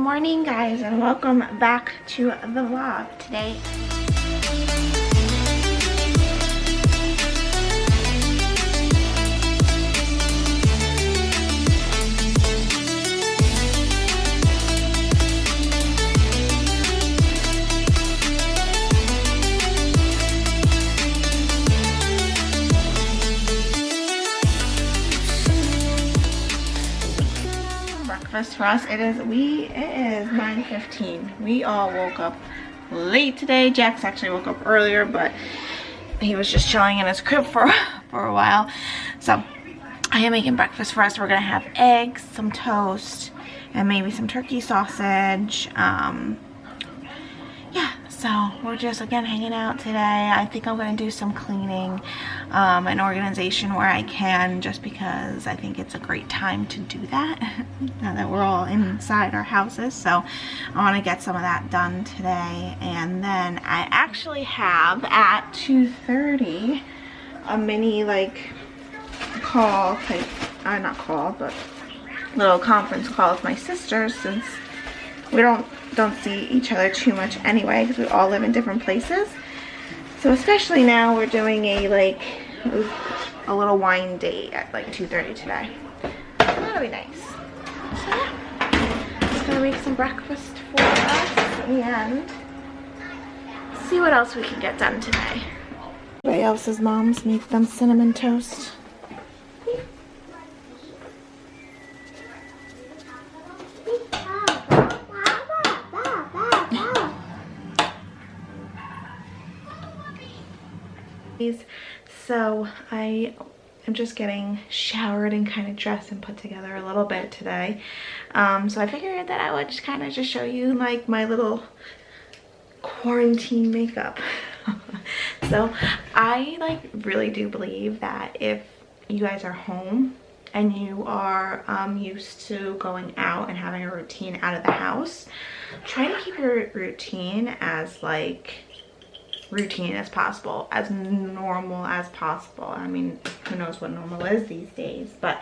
morning, guys, and welcome back to the vlog today. For us, it is 9:15. We all woke up late today. Jax actually woke up earlier, but he was just chilling in his crib for a while. So I am making breakfast for us. We're gonna have eggs, some toast, and maybe some turkey sausage. Yeah, so we're just again hanging out today. I think I'm gonna do some cleaning and organization where I can, just because I think it's a great time to do that now that we're all inside our houses. So I want to get some of that done today. And then I actually have at 2:30 a mini like call type, not call, but little conference call with my sisters, since we don't see each other too much anyway, because we all live in different places. So especially now, we're doing a little wine date at like 2:30 today. So that'll be nice. So yeah, just gonna make some breakfast for us and see what else we can get done today. Everybody else's moms make them cinnamon toast. So I am just getting showered and kind of dressed and put together a little bit today. So I figured that I would just kind of show you like my little quarantine makeup. So I really do believe that if you guys are home and you are used to going out and having a routine out of the house, try to keep your routine as routine as possible, as normal as possible. I mean, who knows what normal is these days, but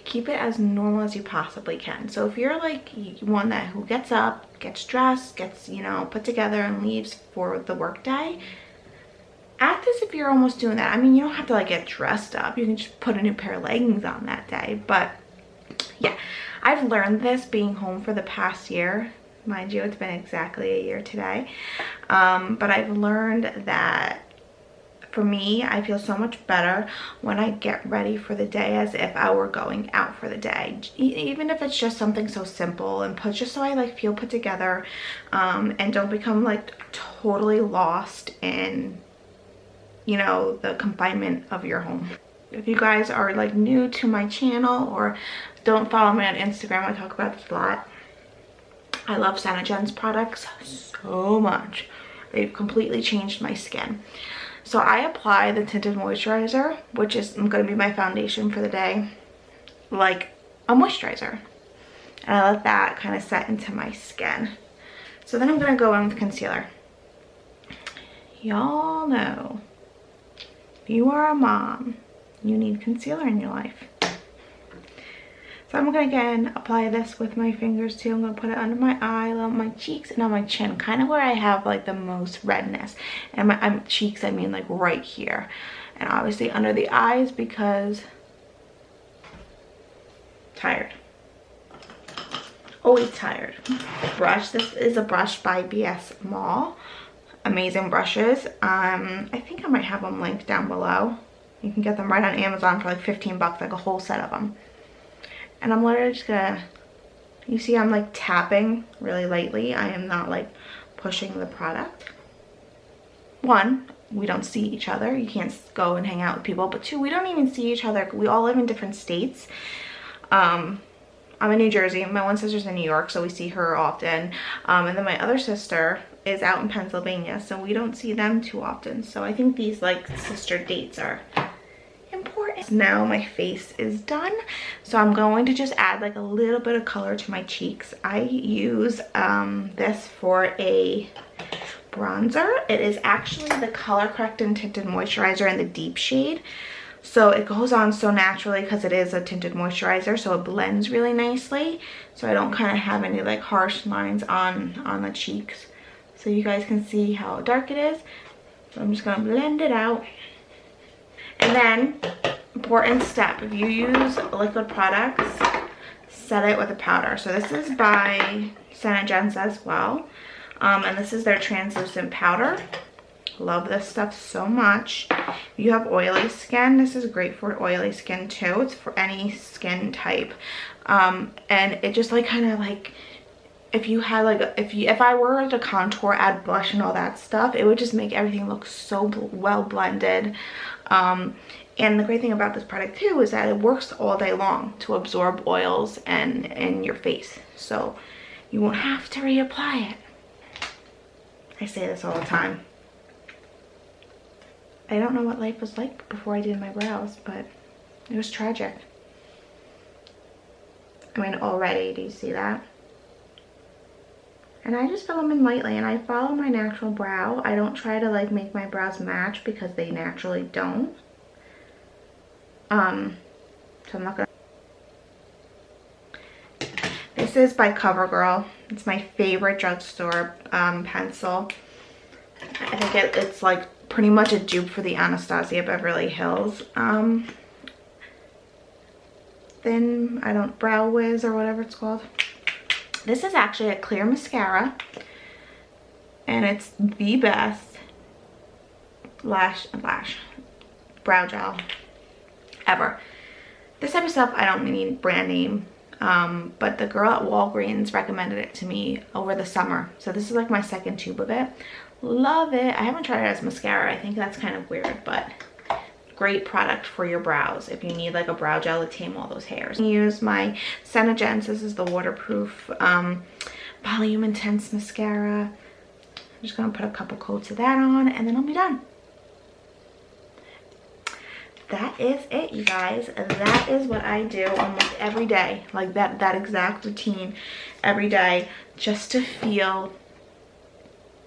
keep it as normal as you possibly can. So if you're like one who gets up, gets dressed, gets put together and leaves for the work day, act as if you're almost doing that. I mean, you don't have to get dressed up. You can just put a new pair of leggings on that day. But yeah, I've learned this being home for the past year. Mind you, it's been exactly a year today. But I've learned that for me, I feel so much better when I get ready for the day as if I were going out for the day. Even if it's just something so simple and just so I feel put together and don't become totally lost in, the confinement of your home. If you guys are new to my channel or don't follow me on Instagram, I talk about this a lot. I love Sanagen's products so much. They've completely changed my skin. So I apply the tinted moisturizer, which is going to be my foundation for the day, like a moisturizer. And I let that kind of set into my skin. So then I'm going to go in with concealer. Y'all know, if you are a mom, you need concealer in your life. So I'm going to again apply this with my fingers too. I'm going to put it under my eye, on my cheeks, and on my chin, kind of where I have the most redness. And my cheeks, I mean right here. And obviously under the eyes, because tired. Always tired. Brush. This is a brush by BS Mall. Amazing brushes. I think I might have them linked down below. You can get them right on Amazon for 15 bucks, a whole set of them. And I'm literally just gonna, you see I'm tapping really lightly. I am not pushing the product. One, we don't see each other. You can't go and hang out with people. But two, we don't even see each other. We all live in different states. I'm in New Jersey. My one sister's in New York, so we see her often. And then my other sister is out in Pennsylvania, so we don't see them too often. So I think these sister dates are important. Now my face is done, so I'm going to just add a little bit of color to my cheeks. I use this for a bronzer. It is actually the Color Correct and Tinted Moisturizer in the deep shade. So it goes on so naturally because it is a tinted moisturizer, so it blends really nicely. So I don't kind of have any like harsh lines on the cheeks. So you guys can see how dark it is. So I'm just gonna blend it out. And then, important step, if you use liquid products, set it with a powder. So this is by Similac as well. And this is their translucent powder. Love this stuff so much. If you have oily skin, this is great for oily skin too. It's for any skin type. And it just like kind of like, if you had like, if I were to contour, add blush and all that stuff, it would just make everything look so well blended. And the great thing about this product too is that it works all day long to absorb oils and in your face. So you won't have to reapply it. I say this all the time. I don't know what life was like before I did my brows, but it was tragic. I mean, already, do you see that? And I just fill them in lightly, and I follow my natural brow. I don't try to like make my brows match because they naturally don't. So I'm not gonna. This is by CoverGirl. It's my favorite drugstore pencil. I think it's like pretty much a dupe for the Anastasia Beverly Hills thin, brow whiz or whatever it's called. This is actually a clear mascara, and it's the best brow gel ever. This type of stuff I don't need brand name, but the girl at Walgreens recommended it to me over the summer, so this is like my second tube of it. Love it. I haven't tried it as mascara. I think that's kind of weird, but great product for your brows if you need like a brow gel to tame all those hairs. I use my Similac. This is the waterproof volume intense mascara. I'm just gonna put a couple coats of that on, and then I'll be done. That is it, you guys. That is what I do almost every day, like that exact routine every day, just to feel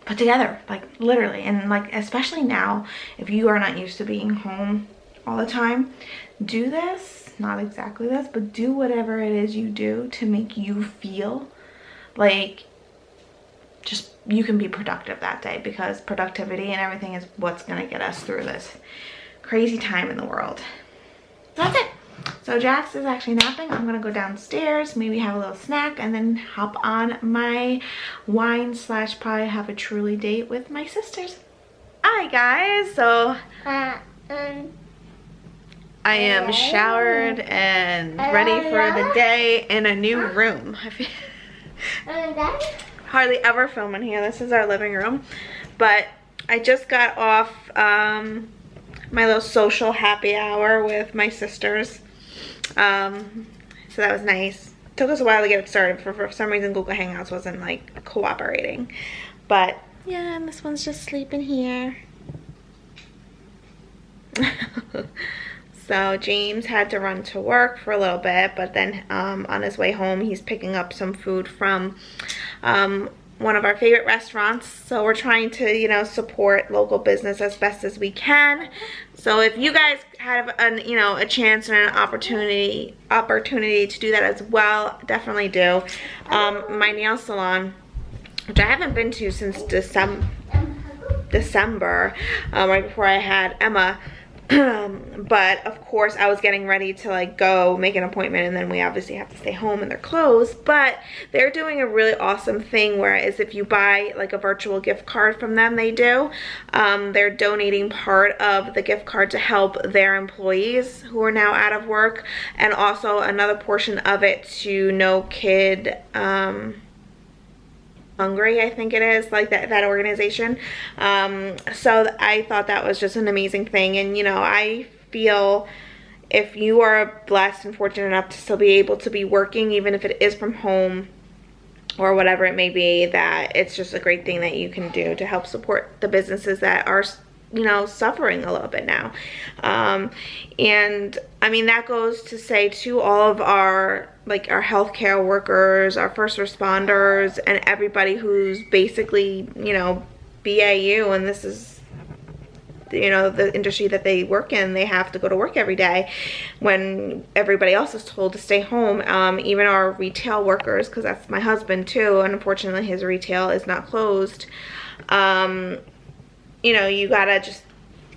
put together, like literally. And like, especially now, if you are not used to being home all the time, do this, not exactly this, but do whatever it is you do to make you feel like just you can be productive that day, because productivity and everything is what's gonna get us through this crazy time in the world. That's it. So Jax is actually napping. I'm gonna go downstairs, maybe have a little snack, and then hop on my wine / probably have a truly date with my sisters. Hi guys, so I am showered and ready for the day in a new room. I feel hardly ever film in here. This is our living room, but I just got off my little social happy hour with my sisters. So that was nice. Took us a while to get it started. For some reason Google Hangouts wasn't like cooperating, but yeah, and this one's just sleeping here. So James had to run to work for a little bit, but then on his way home he's picking up some food from one of our favorite restaurants. So we're trying to, you know, support local business as best as we can. So if you guys have a chance and an opportunity to do that as well, definitely do. My nail salon, which I haven't been to since December, right before I had Emma. But of course I was getting ready to like go make an appointment, and then we obviously have to stay home and they're closed. But they're doing a really awesome thing, whereas if you buy like a virtual gift card from them, they're donating part of the gift card to help their employees who are now out of work, and also another portion of it to No Kid Hungry, I think it is, like that organization. So I thought that was just an amazing thing. And you know, I feel if you are blessed and fortunate enough to still be able to be working, even if it is from home or whatever it may be, that it's just a great thing that you can do to help support the businesses that are, you know, suffering a little bit now. And I mean, that goes to say to all of our healthcare workers, our first responders, and everybody who's basically, you know, BAU, and this is you know, the industry that they work in, they have to go to work every day when everybody else is told to stay home. Even our retail workers, because that's my husband too, and unfortunately his retail is not closed. You know, you gotta just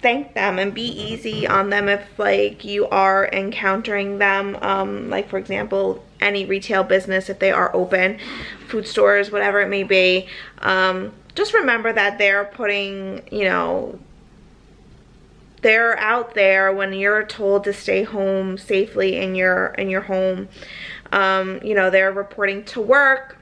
thank them and be easy on them if like you are encountering them, like for example any retail business, if they are open, food stores, whatever it may be. Just remember that they're putting, you know, they're out there when you're told to stay home safely in your home. You know, they're reporting to work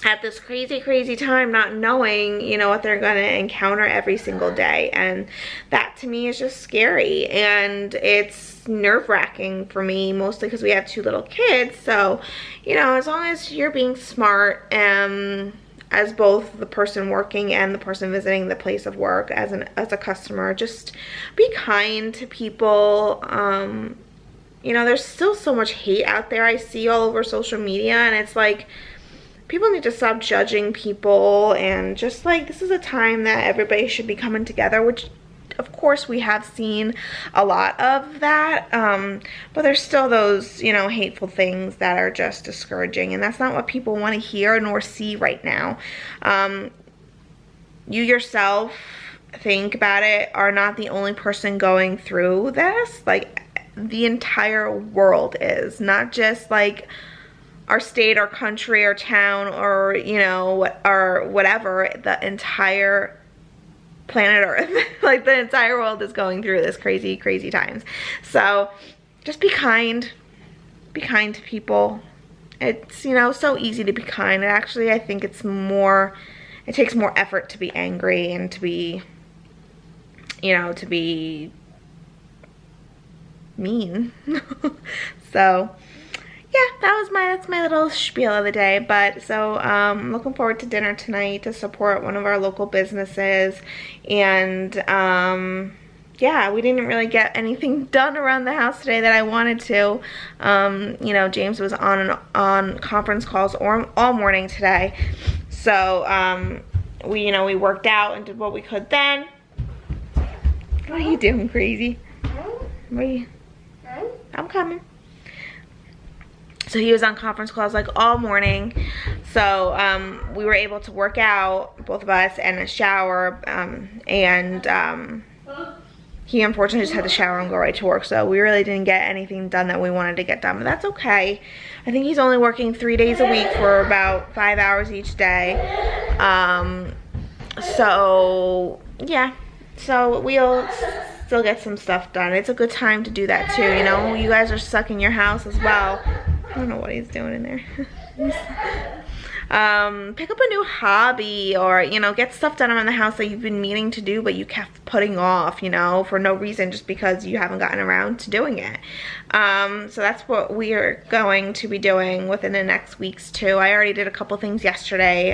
at this crazy time, not knowing, you know, what they're gonna encounter every single day, and that to me is just scary, and it's nerve-wracking for me, mostly because we have 2 little kids. So, you know, as long as you're being smart, as both the person working and the person visiting the place of work, as a customer, just be kind to people. You know, there's still so much hate out there I see all over social media, and it's like, people need to stop judging people, and just like, this is a time that everybody should be coming together, which of course we have seen a lot of that, but there's still those, you know, hateful things that are just discouraging, and that's not what people want to hear nor see right now. You yourself, think about it, are not the only person going through this. Like, the entire world is, not just like our state, our country, our town, or, you know, or whatever. The entire planet Earth, like the entire world is going through this crazy times. So just be kind to people. It's, you know, so easy to be kind. Actually, I think it's more, it takes more effort to be angry and to be, you know, to be mean. So yeah, that's my little spiel of the day. But so I'm looking forward to dinner tonight to support one of our local businesses. And yeah, we didn't really get anything done around the house today that I wanted to. You know, James was on conference calls all morning today. So we worked out and did what we could then. What are you doing, crazy? What are you? I'm coming. So he was on conference calls like all morning. So we were able to work out, both of us, and a shower. He unfortunately just had to shower and go right to work. So we really didn't get anything done that we wanted to get done. But that's okay. I think he's only working 3 days a week for about 5 hours each day. So yeah. So we'll still get some stuff done. It's a good time to do that too, you know. You guys are stuck in your house as well. I don't know what he's doing in there. Pick up a new hobby, or, you know, get stuff done around the house that you've been meaning to do but you kept putting off, you know, for no reason, just because you haven't gotten around to doing it. So that's what we are going to be doing within the next weeks too. I already did a couple things yesterday.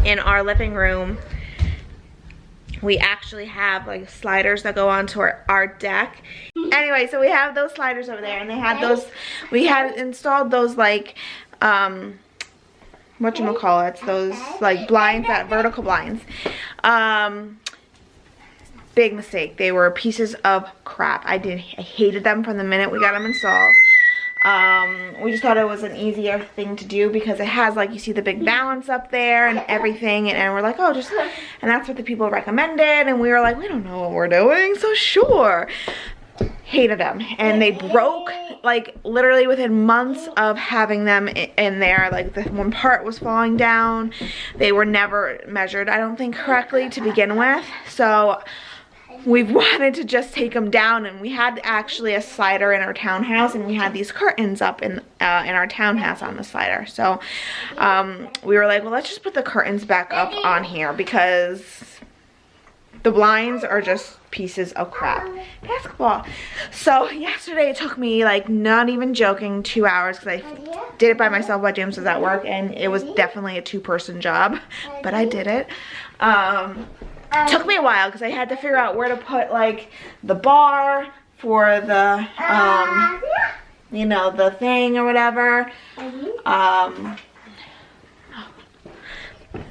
In our living room, we actually have like sliders that go onto our deck. Anyway, so we have those sliders over there, and they had those, we had installed those like whatchamacallits, those like blinds, that vertical blinds. Big mistake. They were pieces of crap. I hated them from the minute we got them installed. We just thought it was an easier thing to do because it has, like, you see the big balance up there and everything, and we're like, oh, just, and that's what the people recommended, and we were like, we don't know what we're doing, so sure. Hated them, and they broke like literally within months of having them in there. Like, the one part was falling down. They were never measured, I don't think, correctly to begin with, so we've wanted to just take them down. And we had actually a slider in our townhouse, and we had these curtains up in our townhouse on the slider. So we were like, well, let's just put the curtains back up on here because the blinds are just pieces of crap. Basketball. So yesterday it took me, like, not even joking, 2 hours, because I did it by myself while James was at work, and it was definitely a two-person job, but I did it. Took me a while because I had to figure out where to put, like, the bar for the you know, the thing or whatever. It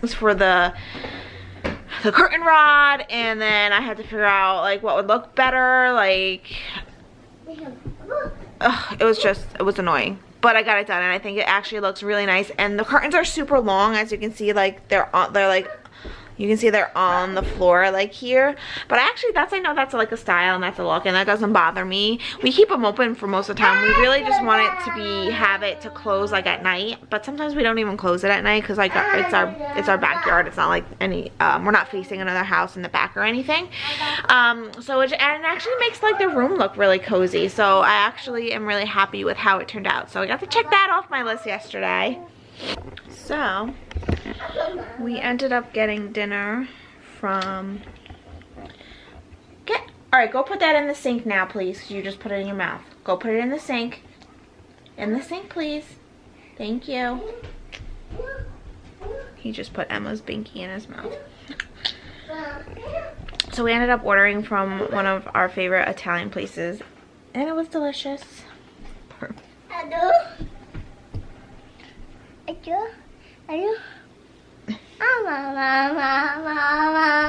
was for the the curtain rod, and then I had to figure out like what would look better. Like, it was annoying, but I got it done, and I think it actually looks really nice. And the curtains are super long, as you can see. Like they're like, you can see they're on the floor like here, but I know that's like a style and that's a look, and that doesn't bother me. We keep them open for most of the time. We really just want it to have it to close like at night, but sometimes we don't even close it at night because like it's our backyard. It's not like any we're not facing another house in the back or anything. So it actually makes like the room look really cozy. So I actually am really happy with how it turned out. So I got to check that off my list yesterday. So we ended up getting dinner from alright, go put that in the sink now, please, because you just put it in your mouth. Go put it in the sink. In the sink, please. Thank you. He just put Emma's binky in his mouth. So we ended up ordering from one of our favorite Italian places, and it was delicious.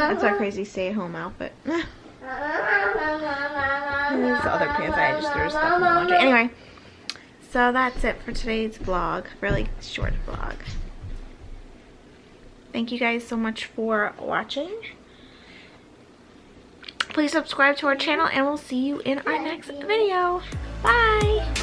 That's our crazy stay-at-home outfit. These other pants I just threw stuff in the laundry. Anyway, so that's it for today's vlog. Really short vlog. Thank you guys so much for watching. Please subscribe to our channel, and we'll see you in our next video. Bye!